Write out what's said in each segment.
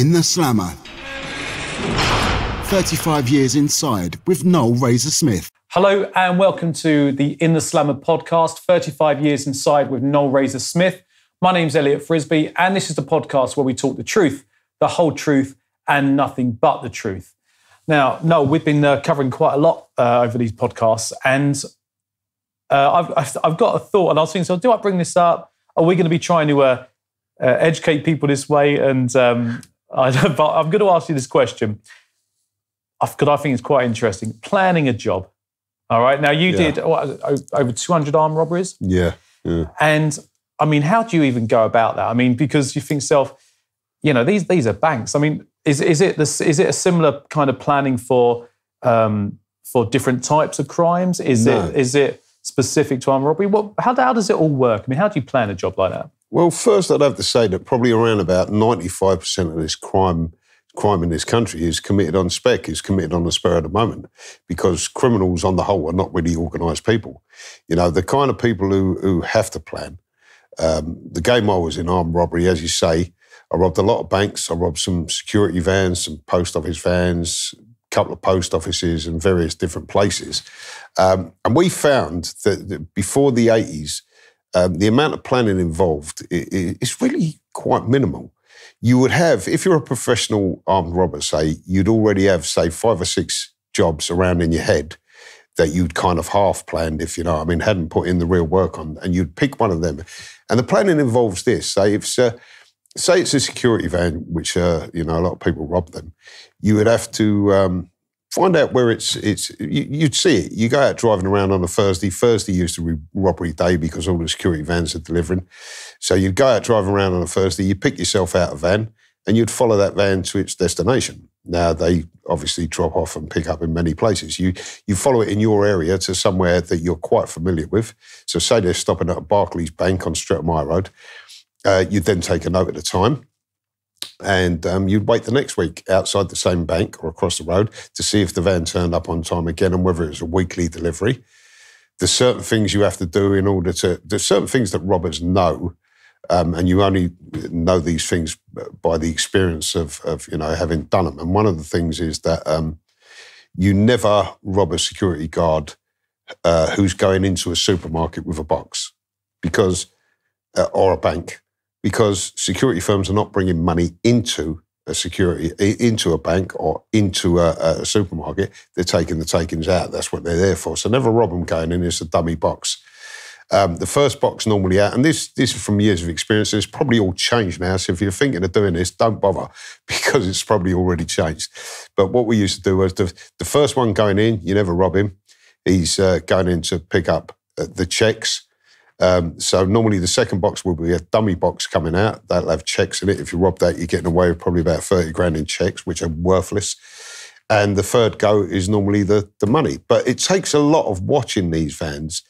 In the Slammer. 35 years inside with Noel Razor Smith. Hello and welcome to the In the Slammer podcast, 35 years inside with Noel Razor Smith. My name's Elliott Frisby and this is the podcast where we talk the truth, the whole truth and nothing but the truth. Now, Noel, we've been covering quite a lot over these podcasts and I've got a thought and I was thinking, so do I bring this up? Are we going to be trying to educate people this way? And but I'm going to ask you this question because I think it's quite interesting. Planning a job. All right. Now, you did over 200 armed robberies. Yeah. And, I mean, how do you even go about that? I mean, because you think yourself, you know, these are banks. I mean, is it a similar kind of planning for different types of crimes? Is it specific to armed robbery? How does it all work? I mean, how do you plan a job like that? Well, first, I'd have to say that probably around about 95% of this crime in this country is committed on spec, is committed on the spur of the moment, because criminals on the whole are not really organised people. You know, the kind of people who have to plan. The game I was in, armed robbery, as you say, I robbed a lot of banks, I robbed some security vans, some post office vans, a couple of post offices and various different places. And we found that before the 80s, the amount of planning involved is really quite minimal. You would have, if you're a professional armed robber, say, you'd already have, say, 5 or 6 jobs around in your head that you'd kind of half planned, if you know, I mean, hadn't put in the real work on, and you'd pick one of them. And the planning involves this. Say it's a security van, which, a lot of people rob them. You would have to find out where you'd see it. You go out driving around on a Thursday. Thursday used to be robbery day because all the security vans are delivering. So you'd go out driving around on a Thursday, you pick yourself out a van and you'd follow that van to its destination. Now, they obviously drop off and pick up in many places. You follow it in your area to somewhere that you're quite familiar with. So say they're stopping at a Barclays Bank on Streatham High Road. You'd then take a note at the time. And you'd wait the next week outside the same bank or across the road to see if the van turned up on time again and whether it was a weekly delivery. There's certain things you have to do there's certain things that robbers know, and you only know these things by the experience of having done them. And one of the things is that you never rob a security guard who's going into a supermarket with a box or a bank. Because security firms are not bringing money into a bank or into a supermarket. They're taking the takings out. That's what they're there for. So never rob them going in. It's a dummy box. The first box normally out, and this is from years of experience, it's probably all changed now. So if you're thinking of doing this, don't bother because it's probably already changed. But what we used to do was the first one going in, you never rob him. He's going in to pick up the checks. So normally the second box will be a dummy box coming out. That'll have checks in it. If you rob that, you're getting away with probably about 30 grand in checks, which are worthless. And the third go is normally the money. But it takes a lot of watching these vans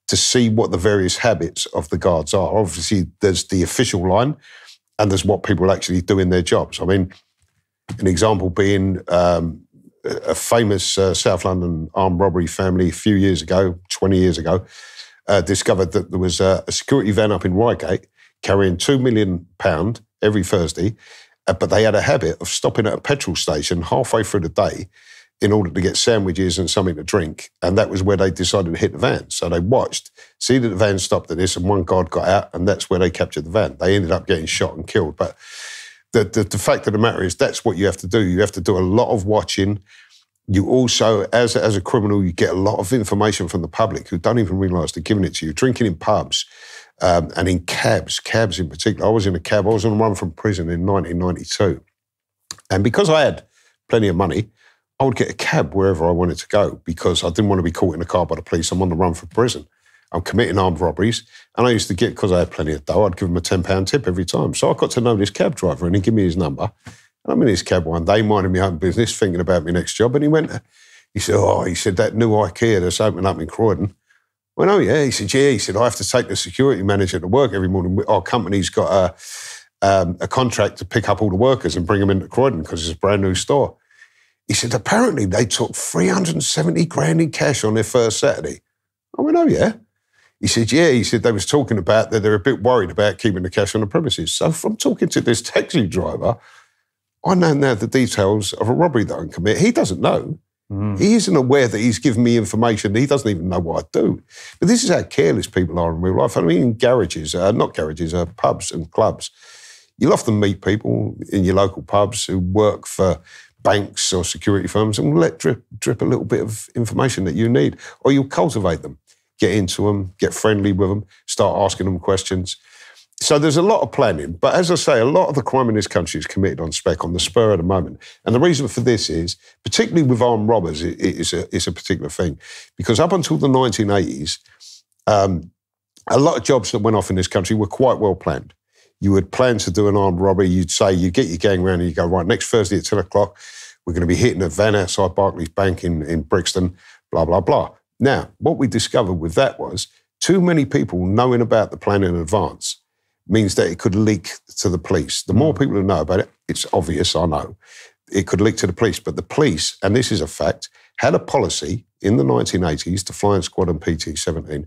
to see what the various habits of the guards are. Obviously, there's the official line and there's what people actually do in their jobs. I mean, an example being a famous South London armed robbery family a few years ago, 20 years ago, discovered that there was a security van up in Reigate carrying £2 million every Thursday, but they had a habit of stopping at a petrol station halfway through the day in order to get sandwiches and something to drink, and that was where they decided to hit the van. So they watched, see that the van stopped at this, and one guard got out, and that's where they captured the van. They ended up getting shot and killed. But the fact of the matter is that's what you have to do. You have to do a lot of watching. You also, as a criminal, you get a lot of information from the public who don't even realise they're giving it to you. Drinking in pubs and in cabs in particular. I was in a cab. I was on a run from prison in 1992. And because I had plenty of money, I would get a cab wherever I wanted to go because I didn't want to be caught in a car by the police. I'm on the run from prison. I'm committing armed robberies. And I used to get, because I had plenty of dough, I'd give him a £10 tip every time. So I got to know this cab driver and he'd give me his number. And I'm in his cab one day, minding my own business, thinking about my next job. And he said, that new IKEA that's opening up in Croydon. I went, oh, yeah. He said, I have to take the security manager to work every morning. Our company's got a contract to pick up all the workers and bring them into Croydon because it's a brand new store. He said, apparently they took 370 grand in cash on their first Saturday. I went, oh, yeah. He said, yeah. He said, they was talking about that they're a bit worried about keeping the cash on the premises. So from talking to this taxi driver, I know now the details of a robbery that I can commit. He doesn't know. He isn't aware that he's given me information. He doesn't even know what I do. But this is how careless people are in real life. I mean, in garages, pubs and clubs, you'll often meet people in your local pubs who work for banks or security firms and will let drip a little bit of information that you need, or you'll cultivate them, get into them, get friendly with them, start asking them questions. So there's a lot of planning. But as I say, a lot of the crime in this country is committed on spec, on the spur of the moment. And the reason for this is, particularly with armed robbers, it's a particular thing. Because up until the 1980s, a lot of jobs that went off in this country were quite well planned. You would plan to do an armed robbery. You'd say, you get your gang round and you go, right, next Thursday at 10 o'clock, we're going to be hitting a van outside Barclays Bank in Brixton, blah, blah, blah. Now, what we discovered with that was too many people knowing about the plan in advance means that it could leak to the police. The more people who know about it, it's obvious, I know, it could leak to the police. But the police, and this is a fact, had a policy in the 1980s, the Flying Squad and PT-17,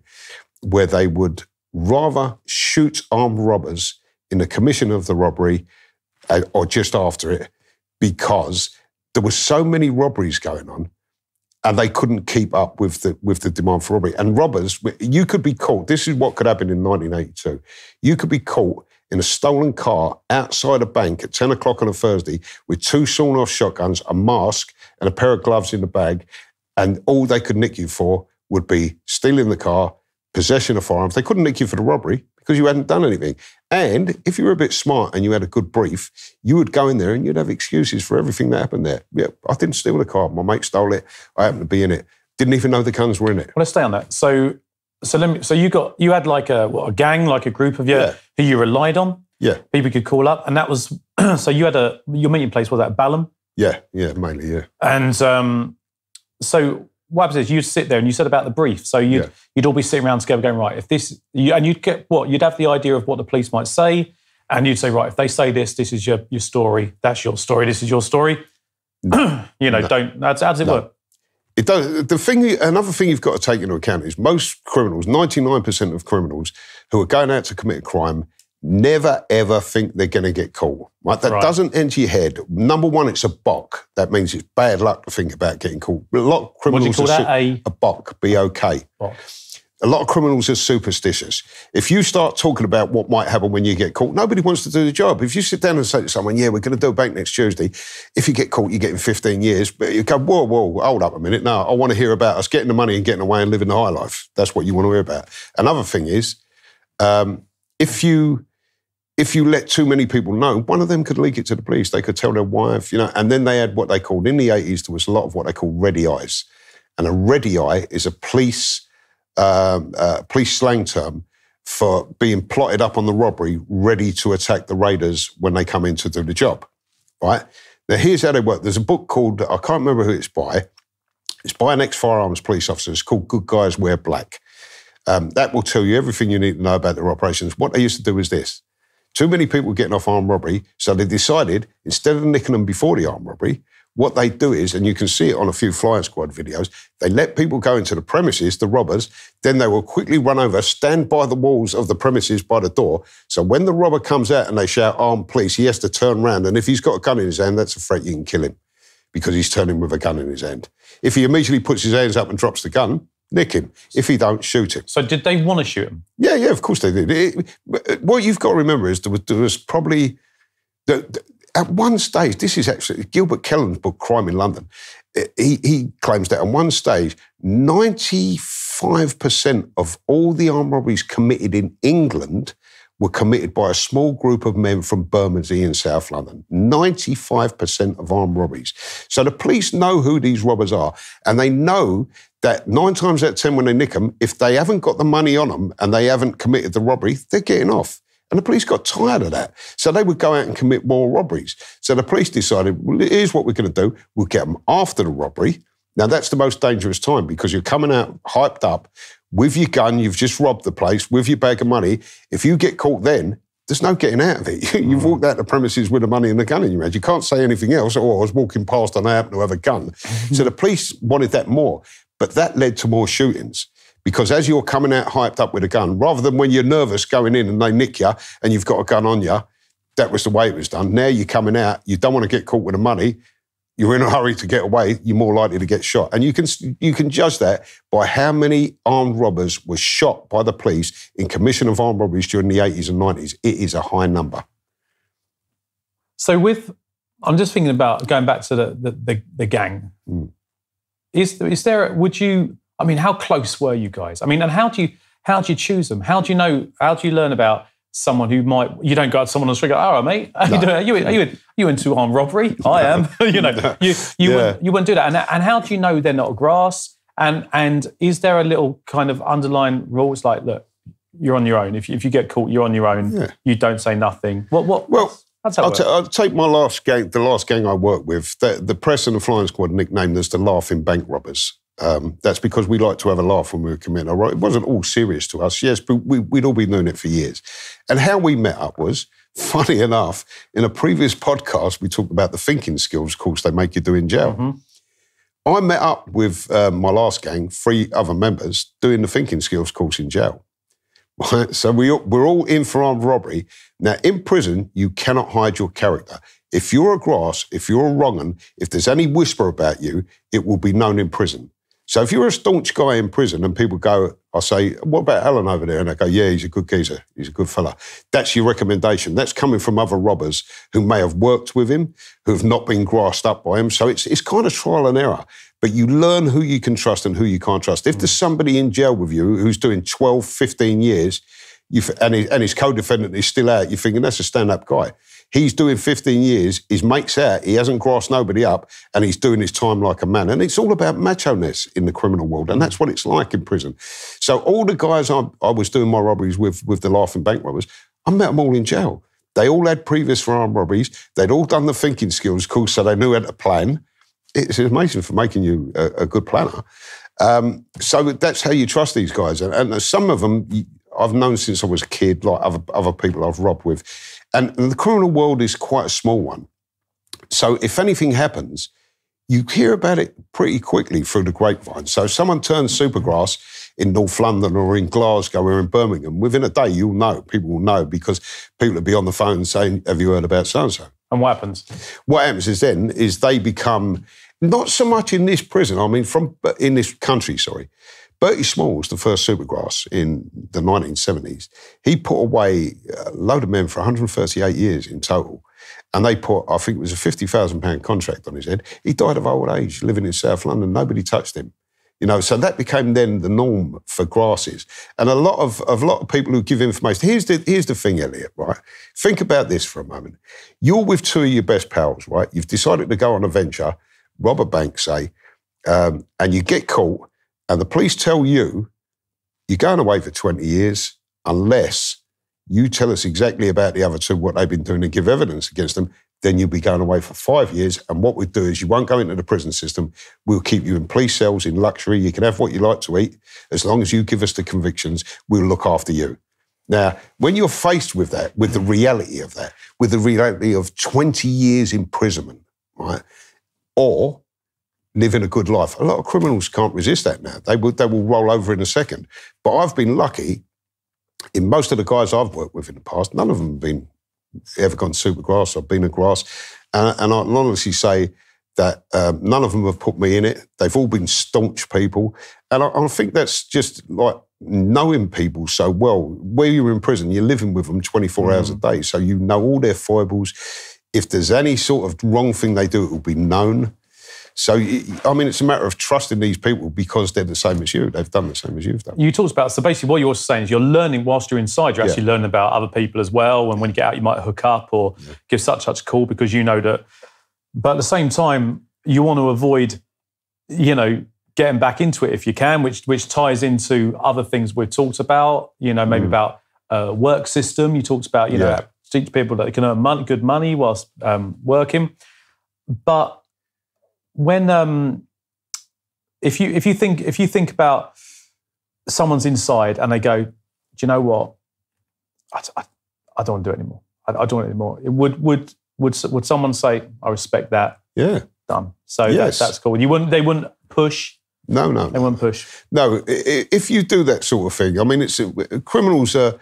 where they would rather shoot armed robbers in the commission of the robbery or just after it, because there were so many robberies going on and they couldn't keep up with the demand for robbery. And robbers, you could be caught, this is what could happen in 1982, you could be caught in a stolen car outside a bank at 10 o'clock on a Thursday with 2 sawn-off shotguns, a mask and a pair of gloves in the bag, and all they could nick you for would be stealing the car, possession of firearms. They couldn't nick you for the robbery because you hadn't done anything. And if you were a bit smart and you had a good brief, you would go in there and you'd have excuses for everything that happened there. Yeah, I didn't steal the car. My mate stole it. I happened to be in it. Didn't even know the guns were in it. Well, let's stay on that. So you had like a gang, like a group of you who you relied on. Yeah. People you could call up, and that was so you had your meeting place was that Byland? Yeah, mainly, yeah. And so what happens is you'd sit there and you said about the brief. So you'd all be sitting around together going, right, if this, and you'd get what? You'd have the idea of what the police might say, and you'd say, right, if they say this is your story, that's your story, this is your story. How does it work? It does. Another thing you've got to take into account is most criminals, 99% of criminals who are going out to commit a crime, never, ever think they're going to get caught. Right? That doesn't enter your head. Number one, it's a BOC. That means it's bad luck to think about getting caught. A lot of criminals what do you call that? A BOC, B-O-K. BOC. A lot of criminals are superstitious. If you start talking about what might happen when you get caught, nobody wants to do the job. If you sit down and say to someone, yeah, we're going to do a bank next Tuesday, if you get caught, you're getting 15 years. But you go, whoa, hold up a minute. No, I want to hear about us getting the money and getting away and living the high life. That's what you want to hear about. Another thing is, if you let too many people know, one of them could leak it to the police. They could tell their wife, and then they had what they called, in the 80s, there was a lot of what they call ready eyes. And a ready eye is a police slang term for being plotted up on the robbery, ready to attack the raiders when they come in to do the job, right? Now, here's how they work. There's a book called, I can't remember who it's by. It's by an ex-firearms police officer. It's called Good Guys Wear Black. That will tell you everything you need to know about their operations. What they used to do was this. Too many people were getting off armed robbery, so they decided, instead of nicking them before the armed robbery, what they do is, and you can see it on a few Flying Squad videos, they let people go into the premises, the robbers, then they will quickly run over, stand by the walls of the premises by the door. So when the robber comes out and they shout, armed police, he has to turn around. And if he's got a gun in his hand, that's a threat, you can kill him because he's turning with a gun in his hand. If he immediately puts his hands up and drops the gun, nick him. If he don't, shoot him. So did they want to shoot him? Yeah, of course they did. What you've got to remember is there was probably... At one stage, this is actually Gilbert Kellen's book, Crime in London. He claims that at one stage, 95% of all the armed robberies committed in England were committed by a small group of men from Bermondsey in South London. 95% of armed robberies. So the police know who these robbers are, and they know that 9 times out of 10 when they nick them, if they haven't got the money on them and they haven't committed the robbery, they're getting off. And the police got tired of that. So they would go out and commit more robberies. So the police decided, well, here's what we're going to do. We'll get them after the robbery. Now, that's the most dangerous time because you're coming out hyped up with your gun. You've just robbed the place with your bag of money. If you get caught then, there's no getting out of it. You've walked out the premises with the money and the gun in your hand. You can't say anything else. Oh, I was walking past and I happen to have a gun. So the police wanted that more. But that led to more shootings. Because as you're coming out hyped up with a gun, rather than when you're nervous going in and they nick you and you've got a gun on you, that was the way it was done. Now you're coming out, you don't want to get caught with the money, you're in a hurry to get away, you're more likely to get shot. And you can judge that by how many armed robbers were shot by the police in commission of armed robberies during the 80s and 90s. It is a high number. So I'm just thinking about going back to the gang. Is there, how close were you guys? I mean, and how do you choose them? How do you learn about someone who you don't go out to someone on the street and go, all right, mate, how you doing? Are you into armed robbery? I am. You wouldn't do that. And how do you know they're not a grass? And is there a little kind of underlying rule? It's like, look, you're on your own. If you get caught, you're on your own. Yeah. You don't say nothing. I'll take my last gang, the last gang I worked with. The press and the flying squad nicknamed us the Laughing Bank Robbers. That's because we like to have a laugh when we were committing a robbery. It wasn't all serious to us, yes, but we'd all been doing it for years. And how we met up was, funny enough, in a previous podcast, we talked about the thinking skills course they make you do in jail. Mm-hmm. I met up with my last gang, 3 other members, doing the thinking skills course in jail. Right? So we're all in for armed robbery. Now, in prison, you cannot hide your character. If you're a grass, if you're a wrong 'un, if there's any whisper about you, it will be known in prison. So if you're a staunch guy in prison and people go, I say, what about Alan over there? And they go, yeah, he's a good geezer. He's a good fella. That's your recommendation. That's coming from other robbers who may have worked with him, who've not been grassed up by him. So it's kind of trial and error. But you learn who you can trust and who you can't trust. If there's somebody in jail with you who's doing 12, 15 years, and his co-defendant is still out, you're thinking, that's a stand-up guy. He's doing 15 years, his mate's out, he hasn't grassed nobody up, and he's doing his time like a man. And it's all about macho-ness in the criminal world, and that's what it's like in prison. So all the guys I was doing my robberies with the Laughing Bank Robbers, I met them all in jail. They all had previous for armed robberies. They'd all done the thinking skills course, so they knew how to plan. It's amazing for making you a good planner. So that's how you trust these guys. And some of them I've known since I was a kid, like other people I've robbed with. And the criminal world is quite a small one. So if anything happens, you hear about it pretty quickly through the grapevine. So if someone turns supergrass in North London or in Glasgow or in Birmingham, within a day you'll know, people will know, because people will be on the phone saying, have you heard about so-and-so? And what happens? What happens is they become, not so much in this prison, in this country, sorry. Bertie Smalls, the first supergrass in the 1970s, he put away a load of men for 138 years in total. And they put, I think it was a £50,000 contract on his head. He died of old age, living in South London. Nobody touched him. So that became then the norm for grasses. And a lot of people who give information, here's the thing, Elliott, right? Think about this for a moment. You're with 2 of your best pals, right? You've decided to go on a venture, rob a bank, say, and you get caught, and the police tell you, you're going away for 20 years unless you tell us exactly about the other 2, what they've been doing, and give evidence against them, then you'll be going away for 5 years. And what we'd do is you won't go into the prison system. We'll keep you in police cells in luxury. You can have what you like to eat. As long as you give us the convictions, we'll look after you. Now, when you're faced with that, with the reality of that, with the reality of 20 years imprisonment, right, or living a good life, a lot of criminals can't resist that now. They will roll over in a second. But I've been lucky, in most of the guys I've worked with in the past, none of them have ever gone supergrass or been a grass. And I can honestly say that none of them have put me in it. They've all been staunch people. And I think that's just like knowing people so well. Where you're in prison, you're living with them 24 hours a day. So you know all their foibles. If there's any sort of wrong thing they do, it will be known. So, it's a matter of trusting these people because they're the same as you. They've done the same as you've done. You talked about, so basically what you're saying is you're learning whilst you're inside. You're actually learning about other people as well. And when you get out, you might hook up or give such a call because you know that. But at the same time, you want to avoid, getting back into it if you can, which ties into other things we've talked about, maybe about work system. You talked about, teach people that they can earn good money whilst working. But when if you think about someone's inside and they go, do you know what? I don't want to do it anymore. I don't want it anymore. Would someone say, I respect that? Yeah. Done. So that's cool. They wouldn't push. No. They wouldn't push. No, if you do that sort of thing, criminals are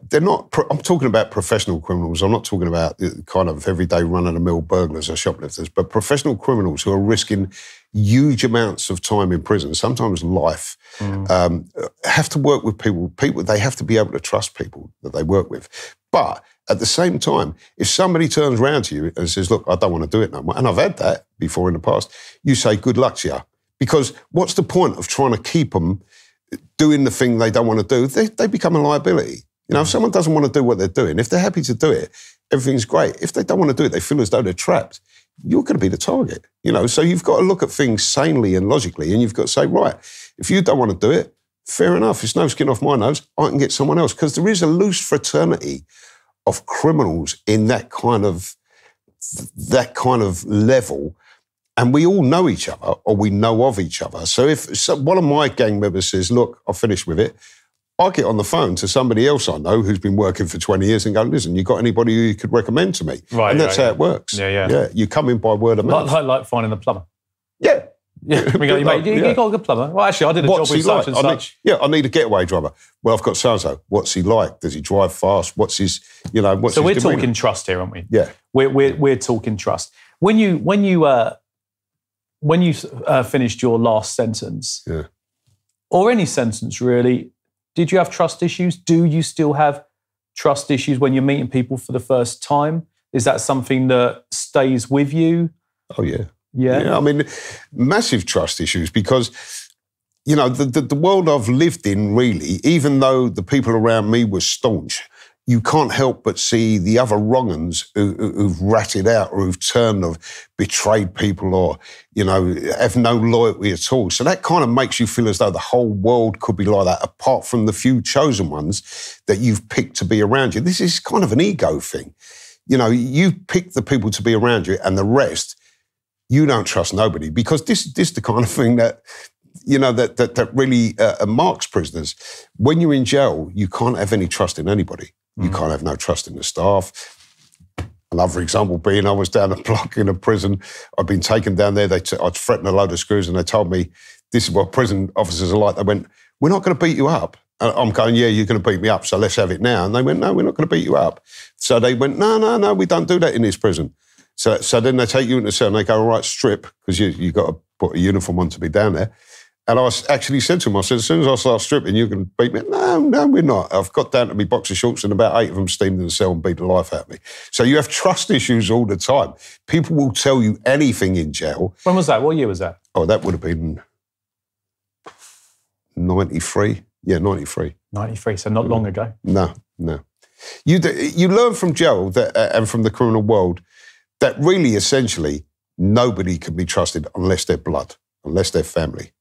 they're not, I'm talking about professional criminals. I'm not talking about the kind of everyday run-of-the-mill burglars or shoplifters, but professional criminals who are risking huge amounts of time in prison, sometimes life, have to work with people. They have to be able to trust people that they work with. But at the same time, if somebody turns around to you and says, look, I don't want to do it no more, and I've had that before in the past, you say, good luck to you. Because what's the point of trying to keep them doing the thing they don't want to do? They become a liability. You know, if someone doesn't want to do what they're doing, if they're happy to do it, everything's great. If they don't want to do it, they feel as though they're trapped, you're going to be the target. You know, so you've got to look at things sanely and logically, and you've got to say, right, if you don't want to do it, fair enough. It's no skin off my nose. I can get someone else. Because there is a loose fraternity of criminals in that kind of level, and we all know each other, or we know of each other. So if one of my gang members says, look, I've finished with it, I get on the phone to somebody else I know who's been working for 20 years and go, listen, you got anybody who you could recommend to me? Right, and that's how it works. Yeah. You come in by word of mouth. Like finding a plumber. Yeah. We go, you got a good plumber. Well, actually, I did a job with such and such. I need a getaway driver. Well, I've got so-and-so. What's he like? Does he drive fast? What's his, what's so his we're demeanor? talking trust here, aren't we? Yeah. We're talking trust. When you finished your last sentence, or any sentence really, did you have trust issues? Do you still have trust issues when you're meeting people for the first time? Is that something that stays with you? Oh, yeah. Yeah. I mean, massive trust issues because, the world I've lived in, really, even though the people around me were staunch, you can't help but see the other wrong-uns who've ratted out or who've turned or betrayed people or, have no loyalty at all. So that kind of makes you feel as though the whole world could be like that, apart from the few chosen ones that you've picked to be around you. This is kind of an ego thing. You pick the people to be around you and the rest, you don't trust nobody because this is the kind of thing that, that really marks prisoners. When you're in jail, you can't have any trust in anybody. You can't have no trust in the staff. Another example being I was down a block in a prison. I'd been taken down there. I'd threatened a load of screws and they told me, this is what prison officers are like. They went, we're not going to beat you up. And I'm going, yeah, you're going to beat me up, so let's have it now. And they went, no, we're not going to beat you up. So they went, no, we don't do that in this prison. So then they take you into the cell and they go, all right, strip, because you've got to put a uniform on to be down there. And I actually said to him, I said, as soon as I start stripping, you're going to beat me. No, we're not. I've got down to me boxer shorts and about 8 of them steamed in the cell and beat the life out of me. So you have trust issues all the time. People will tell you anything in jail. When was that? What year was that? Oh, that would have been 93. Yeah, 93. 93, so not long ago. No. You learn from jail and from the criminal world that really, essentially, nobody can be trusted unless they're blood, unless they're family.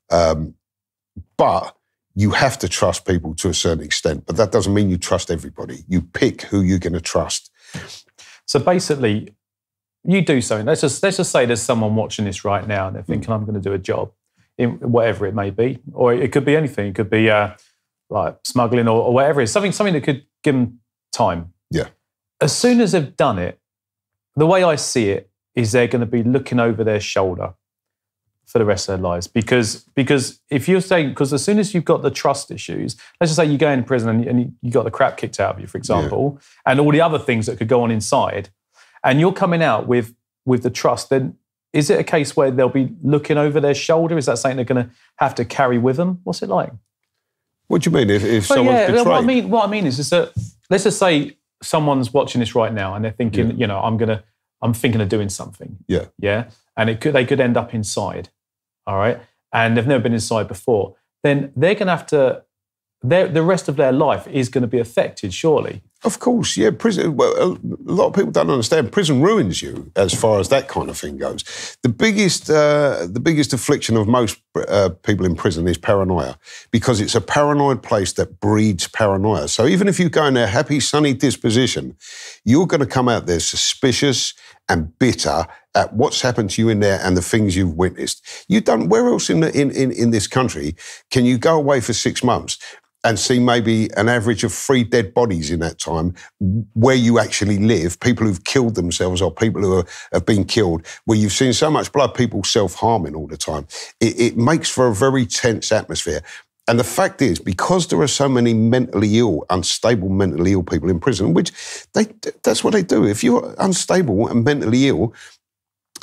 But you have to trust people to a certain extent, but that doesn't mean you trust everybody. You pick who you're going to trust. So basically, you do something. Let's just say there's someone watching this right now and they're thinking, I'm going to do a job, in whatever it may be, or it could be anything. It could be like smuggling or whatever it is, something that could give them time. Yeah. As soon as they've done it, the way I see it is they're going to be looking over their shoulder for the rest of their lives. Because if you're saying, because as soon as you've got the trust issues, let's just say you go in prison and you got the crap kicked out of you, for example, and all the other things that could go on inside, and you're coming out with the trust, then is it a case where they'll be looking over their shoulder? Is that something they're going to have to carry with them? What's it like? What do you mean if someone's betrayed? What I mean is that, let's just say someone's watching this right now and they're thinking, I'm thinking of doing something. Yeah. Yeah. And they could end up inside. All right. And they've never been inside before. Then they're going to have to, the rest of their life is going to be affected, surely. Of course, yeah. Prison. Well, a lot of people don't understand. Prison ruins you as far as that kind of thing goes. The biggest affliction of most people in prison is paranoia, because it's a paranoid place that breeds paranoia. So even if you go in there happy, sunny disposition, you're going to come out there suspicious and bitter at what's happened to you in there and the things you've witnessed. You don't. Where else in this country can you go away for 6 months and see maybe an average of 3 dead bodies in that time where you actually live, people who've killed themselves or people who have been killed, where you've seen so much blood, people self-harming all the time. It makes for a very tense atmosphere. And the fact is, because there are so many mentally ill, unstable mentally ill people in prison, which that's what they do. If you're unstable and mentally ill,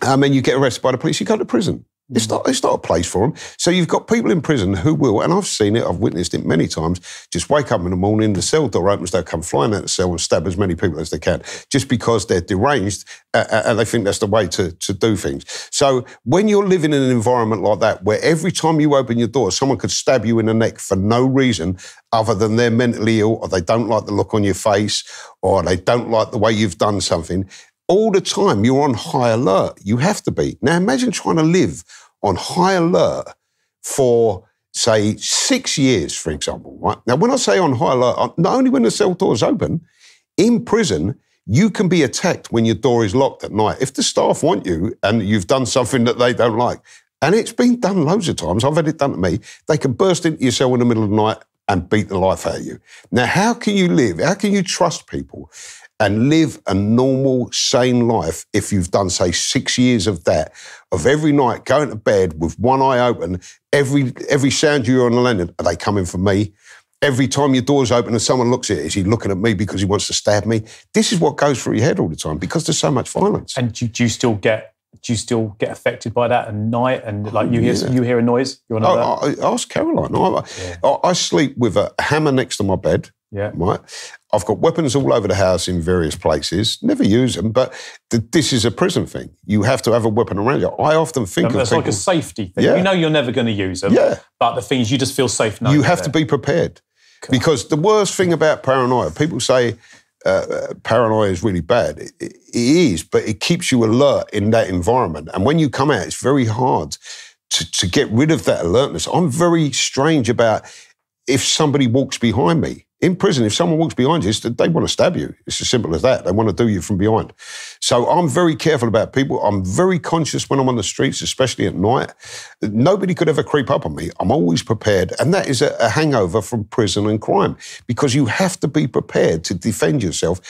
and you get arrested by the police, you go to prison. It's not a place for them. So you've got people in prison who will, and I've seen it, I've witnessed it many times, just wake up in the morning, the cell door opens, they'll come flying out the cell and stab as many people as they can, just because they're deranged and they think that's the way to do things. So when you're living in an environment like that, where every time you open your door, someone could stab you in the neck for no reason other than they're mentally ill, or they don't like the look on your face, or they don't like the way you've done something, all the time you're on high alert. You have to be. Now imagine trying to live on high alert for, say, 6 years, for example. Right? Now, when I say on high alert, not only when the cell door's open, in prison, you can be attacked when your door is locked at night. If the staff want you and you've done something that they don't like, and it's been done loads of times, I've had it done to me, they can burst into your cell in the middle of the night and beat the life out of you. Now, how can you live? How can you trust people and live a normal, sane life if you've done, say, 6 years of that, of every night going to bed with one eye open, every sound you hear on the landing, are they coming for me? Every time your door's open and someone looks at it, is he looking at me because he wants to stab me? This is what goes through your head all the time because there's so much violence. And do you still get affected by that at night? And like you hear a noise? You want to ask Caroline. I sleep with a hammer next to my bed. Yeah. Right. I've got weapons all over the house in various places. Never use them, but this is a prison thing. You have to have a weapon around you. I often think of it's people, like a safety thing. Yeah. You know you're never going to use them. Yeah. But the thing is, you just feel safe knowing you have to be prepared. God. Because the worst thing about paranoia, people say paranoia is really bad. It is, but it keeps you alert in that environment. And when you come out, it's very hard to get rid of that alertness. I'm very strange about if somebody walks behind me. In prison, if someone walks behind you, they want to stab you. It's as simple as that. They want to do you from behind. So I'm very careful about people. I'm very conscious when I'm on the streets, especially at night. Nobody could ever creep up on me. I'm always prepared. And that is a hangover from prison and crime because you have to be prepared to defend yourself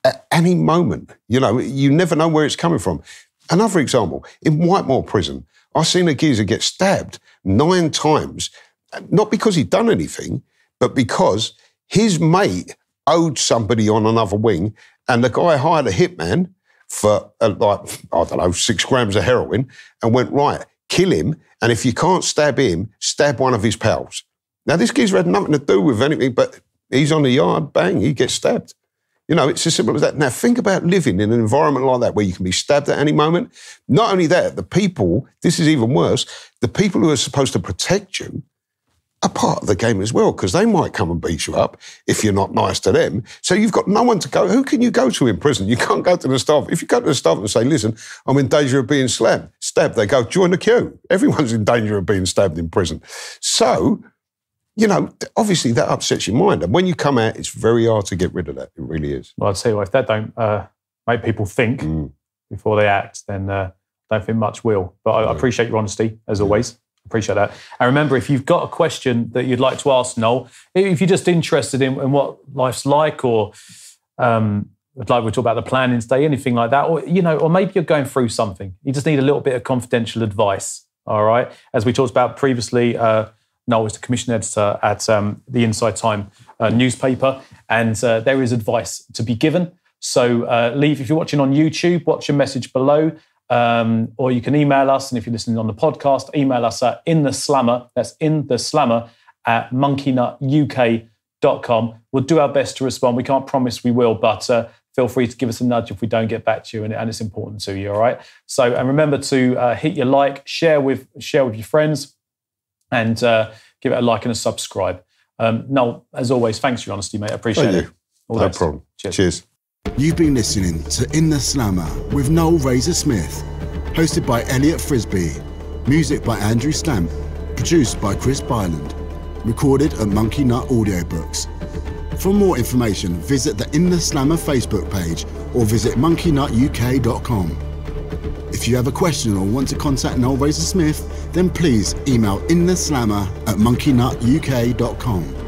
at any moment. You know, you never know where it's coming from. Another example, in Whitemore prison, I've seen a geezer get stabbed 9 times, not because he'd done anything, but because his mate owed somebody on another wing and the guy hired a hitman for, 6 grams of heroin and went, right, kill him, and if you can't stab him, stab one of his pals. Now, this geezer had nothing to do with anything, but he's on the yard, bang, he gets stabbed. You know, it's as simple as that. Now, think about living in an environment like that where you can be stabbed at any moment. Not only that, the people, this is even worse, the people who are supposed to protect you are part of the game as well, because they might come and beat you up if you're not nice to them. So you've got no one to go. Who can you go to in prison? You can't go to the staff. If you go to the staff and say, listen, I'm in danger of being stabbed, they go, join the queue. Everyone's in danger of being stabbed in prison. So, you know, obviously that upsets your mind. And when you come out, it's very hard to get rid of that. It really is. Well, I'd say, if that don't make people think before they act, then I don't think much will. But I appreciate your honesty, as always. Appreciate that. And remember, if you've got a question that you'd like to ask Noel, if you're just interested in what life's like, or like we talk about the planning today, anything like that, or maybe you're going through something, you just need a little bit of confidential advice. All right. As we talked about previously, Noel is the commission editor at the Inside Time newspaper, and there is advice to be given. So if you're watching on YouTube, watch your message below. Or you can email us, and if you're listening on the podcast, email us at intheslammer, that's intheslammer at MonkeyNutUK.com. We'll do our best to respond. We can't promise we will, but feel free to give us a nudge if we don't get back to you, and it's important to you, all right? So, and remember to hit your like, share with your friends, and give it a like and a subscribe. Noel, as always, thanks for your honesty, mate. I appreciate it. No problem. Cheers. You've been listening to In the Slammer with Noel Razor Smith, hosted by Elliott Frisby, music by Andrew Stamp, produced by Chris Byland, recorded at MonkeyNut Audiobooks. For more information, visit the In the Slammer Facebook page or visit MonkeyNutUK.com. If you have a question or want to contact Noel Razor Smith, then please email intheslammer@monkeynutuk.com.